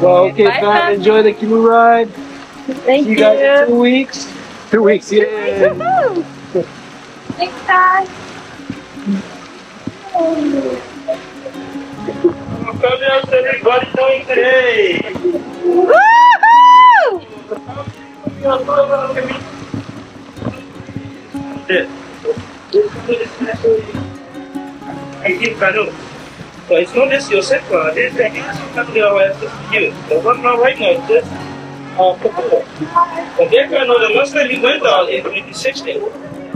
Well, okay, Bye, fam. fam. Enjoy the canoe ride. Thank See you guys in 2 weeks. 2 weeks, yeah. Woohoo! Thanks, guys. How's everybody doing today? Woohoo! I think Canoe. So it's not just yourself, there's the you. The one now right now is just Canoe. But that Canoe, the last time we went out in 2016,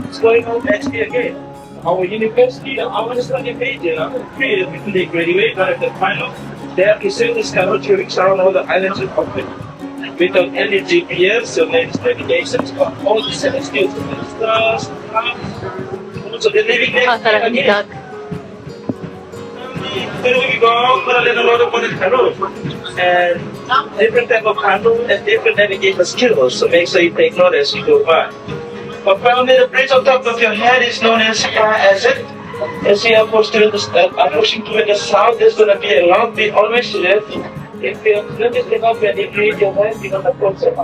it's going on next year again. Our university, our study page, 3 years before they graduate, but at the final, they have to send this Canoe 3 weeks around all the islands of Oahu. Without any GPS, so there's navigations, all the seven skills, the stars, so they're living next year again. Then we go out, but then a lot of money canoe. And different type of canoe and different navigation skills, so make sure you take note as you go by. But finally, the bridge on top of your head is known as it. As you are pushing to the south, there's going to be a long bit always left. If you look at the up and you create your head, you're going to put some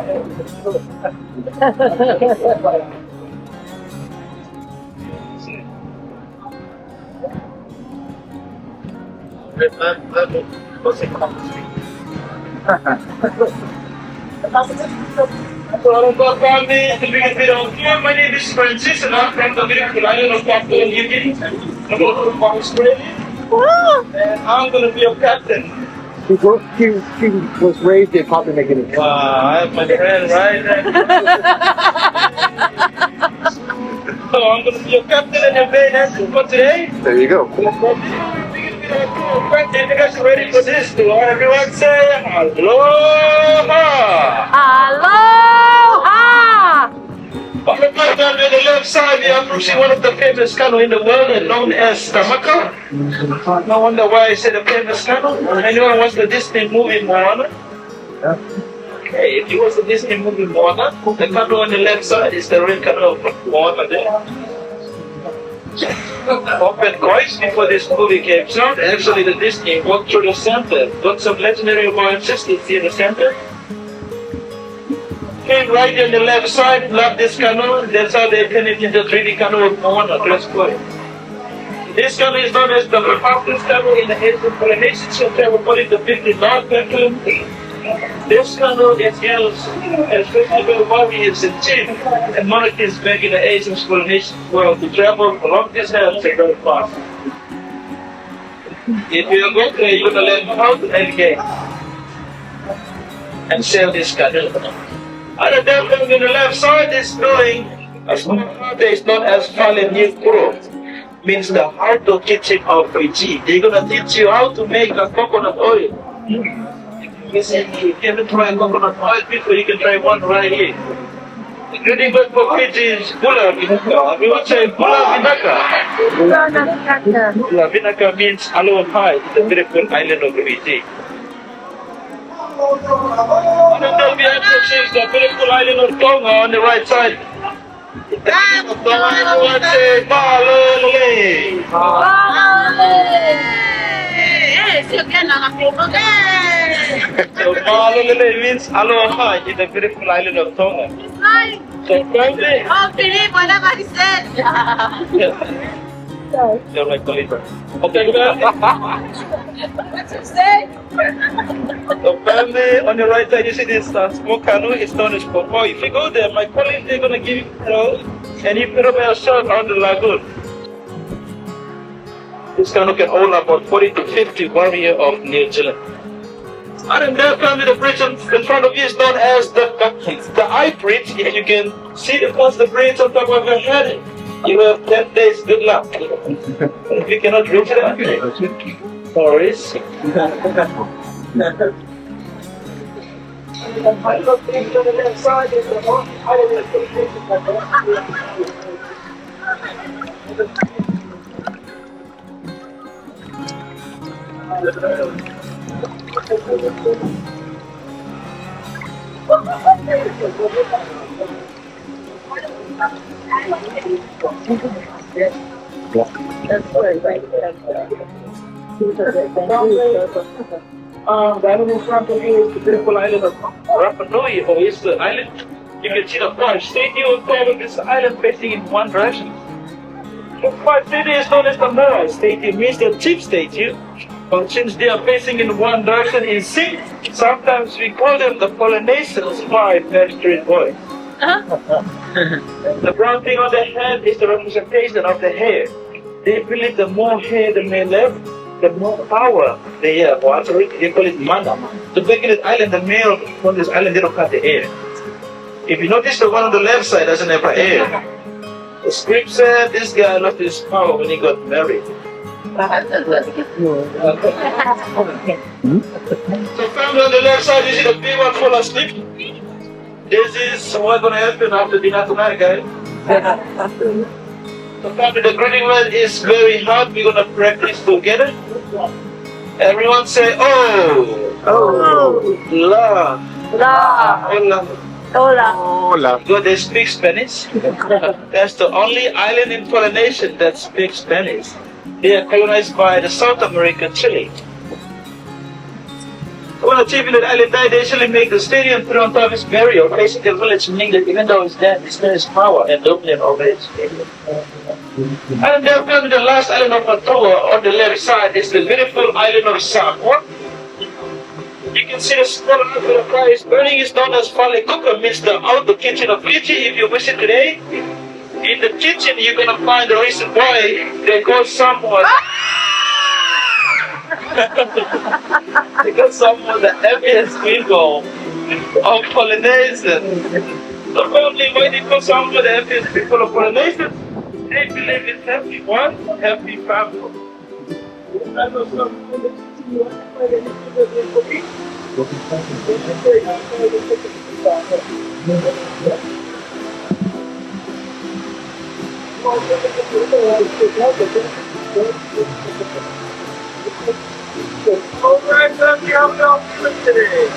my name is Francis and I'm from the beautiful island of Papua New Guinea. I'm from Australia and I'm going to be your captain. She was raised in Papua New Guinea. Wow, I have my friend right there. So I'm going to be your captain and your main answer for today. There you go. You guys ready for this? Do everyone say aloha? Aloha! On the left side, we are approaching one of the famous canoe in the world known as Tamaka. No wonder why I said a famous canoe. Anyone watch the Disney movie Moana? Yeah. Okay, if you watch the Disney movie Moana, the canoe on the left side is the real canoe of Moana there. Opened twice before this movie came out. Actually, the Disney walked through the center. Got some legendary Hawaiian sisters in the center. Came right on the left side, love this canoe. That's how they turned it into 3D canoe of Moana. Let's go. This canoe is known as the fastest canoe in the Asian Polynesian. So travel according to 50 knot pattern. This canoe is used as festival warriors and chiefs and monarchies back in the Asian Polynesian world to travel long distance and very fast. If you go there, you're going to learn how to navigate and sail this canoe. Other than on the left side is doing a small heart is known as Fallen New Pro. Means the heart of teaching of Fiji. They're going to teach you how to make a coconut oil. If you haven't tried coconut oil before, you can try one right here. The good word for Fiji is Bula Vinaka. We would say Bula Vinaka. Bula Vinaka means aloha in the beautiful island of Fiji. And then we approach the beautiful island of Tonga on the right side. The island of Tonga, everyone say Malole. So Malole means aloha in the beautiful island of Tonga. So family. Oh, Philip, whatever he said. You're like Polynesian. Okay, family. What's he say? So family, on the right side you see this small canoe. It's known as Popo. If you go there, my colleagues they're gonna give you and you put up a shot on the lagoon. This canoe can hold about 40 to 50 warriors of New Zealand. And in that family, the bridge in front of you is known as the eye bridge. If you can see the bridge on top of your head, you have 10 days good luck. If you cannot reach that, no worries. That's right. The island in front of you is the beautiful island of Rapa Nui, or is the island. You can see the five statue on top of this island facing in one direction. The five statue is known as the Moai statue, means the chief statue. But since they are facing in one direction in sync, sometimes we call them the Polynesians five Mediterranean boys. The brown thing on the head is the representation of the hair. They believe the more hair the male have, the more power they have. Or actually, they call it mana. So back in this island, the male on this island, they don't cut the hair. If you notice, the one on the left side doesn't have a hair. The script said this guy lost his power when he got married. So family on the left side, you see the big one full of sleep? This is what's going to happen after dinner tonight, guys. So family, the greeting word is very hard. We're going to practice together. Everyone say, oh. Oh. La. La. Hola. Hola. Hola. Because they speak Spanish. That's the only island in Polynesia that speaks Spanish. They are colonized by the South American Chile. When a chief in the island died, they actually make the stadium put on top of his burial, facing the village, meaning that even though he's dead, he still has power and dominion over it. And then the last island of Atoa on the left side is the beautiful island of Samoa. You can see the small island where the fire is burning is known as Fale Kuka, means the outer kitchen of Fiji. If you visit today, in the kitchen you're gonna find the reason why they call Samoa. Because someone the happiest people of Polynesian. The family why they call someone the happiest people of Polynesian, they believe in happy one, happy family. Alright, let's see how we all feel today.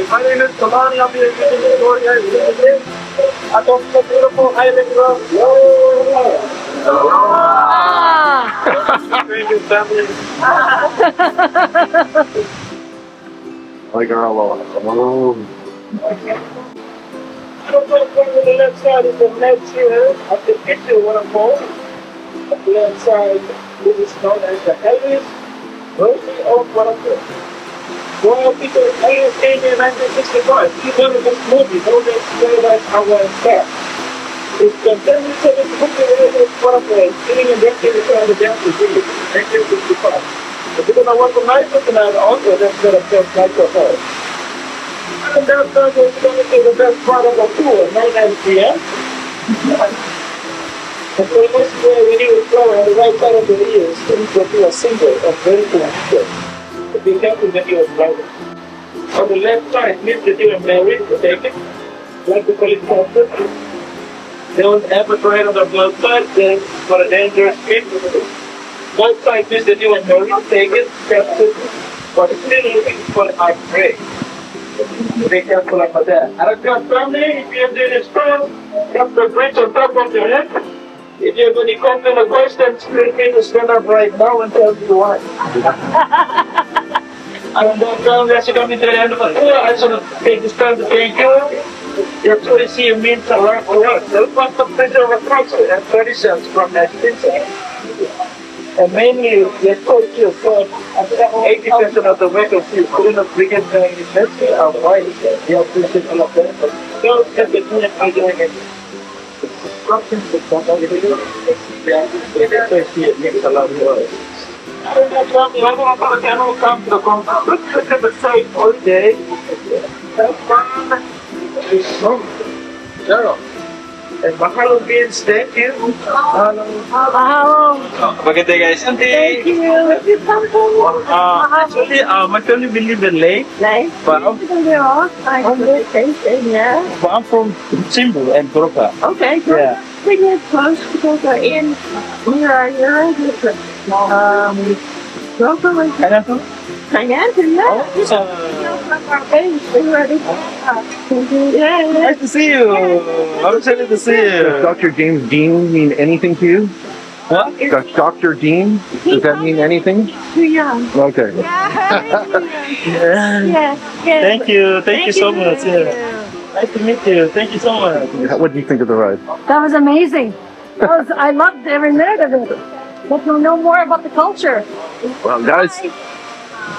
My name is Kamani. I'm here with the story atau the beautiful island of Thank you, family. Like our aloha. Oh. On the left side is the left here of the picture waterfall. On the left side, this is known as the Elvis Version of Waterfall. Well, people, Elvis came in 1965. He wanted this movie, known as Paradise Hour and Star. It's the 77th movie Elvis Waterfall, sitting in the dance with Jimi, 1965. But because I want to night tonight also, that's not a first night for her. And that's going to be the best part of the tour, 9 p.m. And so this way, when you would flow on the right side of the ears, things will be a single of very connected. But be careful when you are driving. On the left side means that you are married, take it, like we call it comfort. Don't ever try it on the left side, then for a dangerous trip. Both sides means that you are married, take it, test it, but still looking for a hard break. Be careful about that. And I've got family, if you're doing it strong, have the bridge on top of your head. If you're going to come to the question, feel free to stand up right now and tell me why. And then family, as you come into the end of the tour, I just want to take this time to thank you. Your tourism means a lot for us. The cost of picture of a concert and 30 cents from that picture. And mainly, the culture for 80% of the vehicles you couldn't have bring it in industry are white. They appreciate all of that. But don't get the unit by doing it. Construction with somebody who it makes a lot of noise. I don't know, I'm going to come to the conference. Look at the site all day. Have fun. It's fun. Zero. And mahalo beans, thank you. Mahalo. Maganda guys. Thank you. Actually, my family live in Lake. But I'm from Simbu and Broka. Okay, good. Yeah. Bring it close because we're in. We are here. Pineapple? Pineapple, yeah. Oh, From our base, we were yeah. nice to see you. I'm excited to see Does you. Dr. James Dean mean anything to you? What? Does Dr. Dean, does that mean anything? Too young. Okay. Yeah. Yes, yes. Thank you. Thank you so much. Yeah. Nice to meet you. Thank you so much. What do you think of the ride? That was amazing. I loved every minute of it. Let me know more about the culture. Well, guys,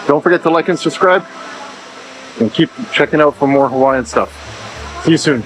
don't forget to like and subscribe. And keep checking out for more Hawaiian stuff. See you soon.